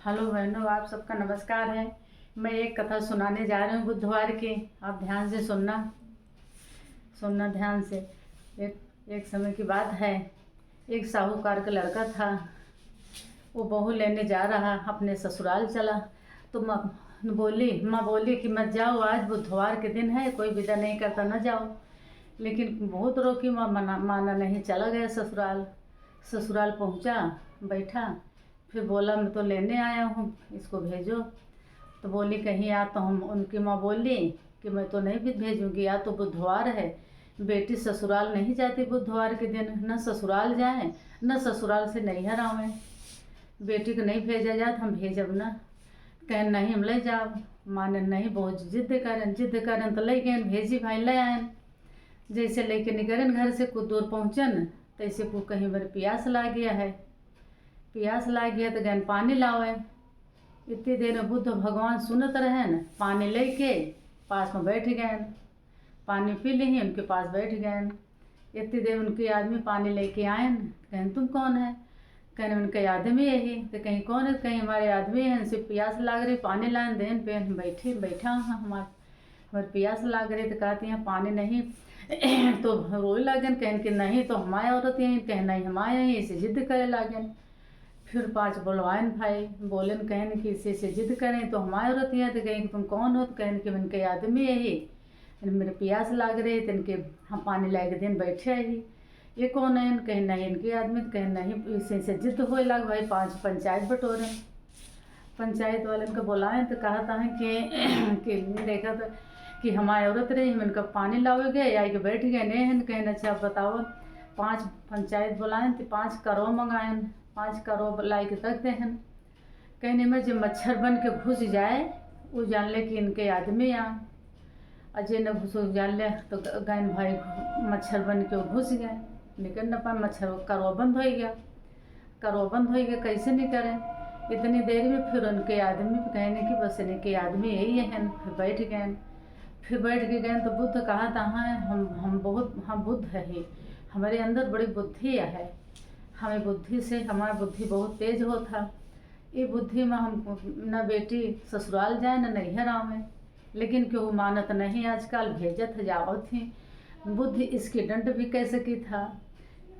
Hello बहनों, आप सबका नमस्कार है। मैं एक कथा सुनाने जा रही हूँ बुधवार की। आप ध्यान से सुनना ध्यान से। एक समय की बात है। एक साहूकार का लड़का था। वो बहू लेने जा रहा, अपने ससुराल चला तो माँ बोली कि मत जाओ, आज बुधवार के दिन है, कोई विदा नहीं करता, न जाओ। लेकिन बहुत रोकी, माना नहीं, चला गया ससुराल पहुँचा, बैठा, फिर बोला मैं तो लेने आया हूँ, इसको भेजो। तो बोली कहीं या तो हम उनकी माँ बोली कि मैं तो नहीं भी भेजूँगी, या तो बुधवार है, बेटी ससुराल नहीं जाती बुधवार के दिन, न ससुराल जाए न ससुराल से नैहर आवे, बेटी को नहीं भेजा जाए तो हम भेजब ना। कहें नहीं हम ले जाओ। माने नहीं, बहुत जिद करें तो ले गए, भेजी भाई ले आए। जैसे लेके निकलन घर से, कुछ दूर पहुँचन तैसे को कहीं बार प्यास लग गया तो गन पानी लावे। इतनी देर में बुद्ध भगवान सुनत रहे न, पानी लेके पास में बैठ गए, पानी पी ली, उनके पास बैठ गए। इतनी देर उनके आदमी पानी लेके आए, कहें तुम कौन है? कहने उनके आदमी यही। तो कहीं कौन है? कहीं हमारे आदमी हैं, उनसे प्यास लग रही, पानी लाए देन पे बैठा हूँ, हमारे प्यास लग रही। तो कहती हैं पानी नहीं तो रोए लागन, कहन कि नहीं तो हमारे औरत यहीं, कहें नहीं हमारे यहीं, इसे जिद करे लागन। फिर 5 बुलवाइन भाई बोलन, कहन कि इसे जिद करें तो हमारे औरत यहाँ। तो कहें कि तुम कौन हो? तो कहन कि इनके आदमी यही, मेरे प्यास लाग रही तो इनके हम पानी ला के दिन बैठे ही। ये कौन है? कहें नहीं इनके आदमी। तो कहें नहीं, इसे जिद हो लग भाई। 5 पंचायत बटोरे, पंचायत वाले को बुलाएं तो कहता है कि देखा तो कि हमारे औरत रही, हम इनका पानी लाओगे या के बैठ गए नहीं। कहें अच्छा बताओ। 5 पंचायत बुलाएं तो 5 करो मंगाएं, 5 करो लाई के रख हैं। कहने में जब मच्छर बन के घुस जाए, वो जान ले कि इनके आदमी यहाँ। अजय न घुस जान ले तो गैन भाई मच्छर बन के घुस गए, निकल न पाए, मच्छर करो बंद हो गया, कैसे नहीं करें। इतनी देर में फिर उनके आदमी कहने कि बस इनके आदमी यही है। फिर बैठ के गए तो बुद्ध कहा था हम बुद्ध है ही, हमारे अंदर बड़ी बुद्धि है, हमें बुद्धि से हमारा बुद्धि बहुत तेज होता। ये बुद्धि में हम न बेटी ससुराल जाए न नैहर आवे, लेकिन क्यों मानत नहीं, आजकल भेजत जावत थी। बुद्धि इसकी दंड भी कैसे की था,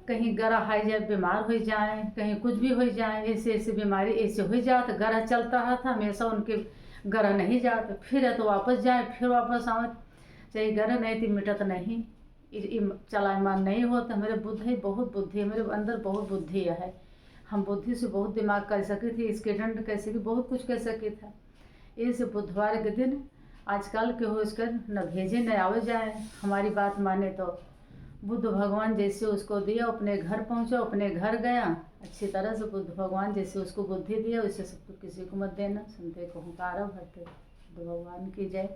कहीं गरा हाई जाए, बीमार हो जाए, कहीं कुछ भी हो जाए, ऐसे बीमारी ऐसे हो जाए। गरा चलता रहा था हमेशा, उनके गरा नहीं जाते, फिर तो वापस जाए, फिर वापस आवत, चाहे गरा नहीं थी मिटत नहीं, चलायमान नहीं होता। मेरे बुद्धि बहुत बुद्धि, मेरे अंदर बहुत बुद्धि है, हम बुद्धि से बहुत दिमाग कर सके थे, इसके दंड कैसे कि बहुत कुछ कर सके था। इस बुधवार के दिन आजकल के हो इसकर न भेजे न आवे जाए, हमारी बात माने तो बुद्ध भगवान जैसे उसको दिया, अपने घर पहुँचा, अपने घर गया अच्छी तरह से। बुद्ध भगवान जैसे उसको बुद्धि दिया, वैसे सबको किसी को मत देना। सुनते को हंकारा भरते बुद्ध भगवान की जय।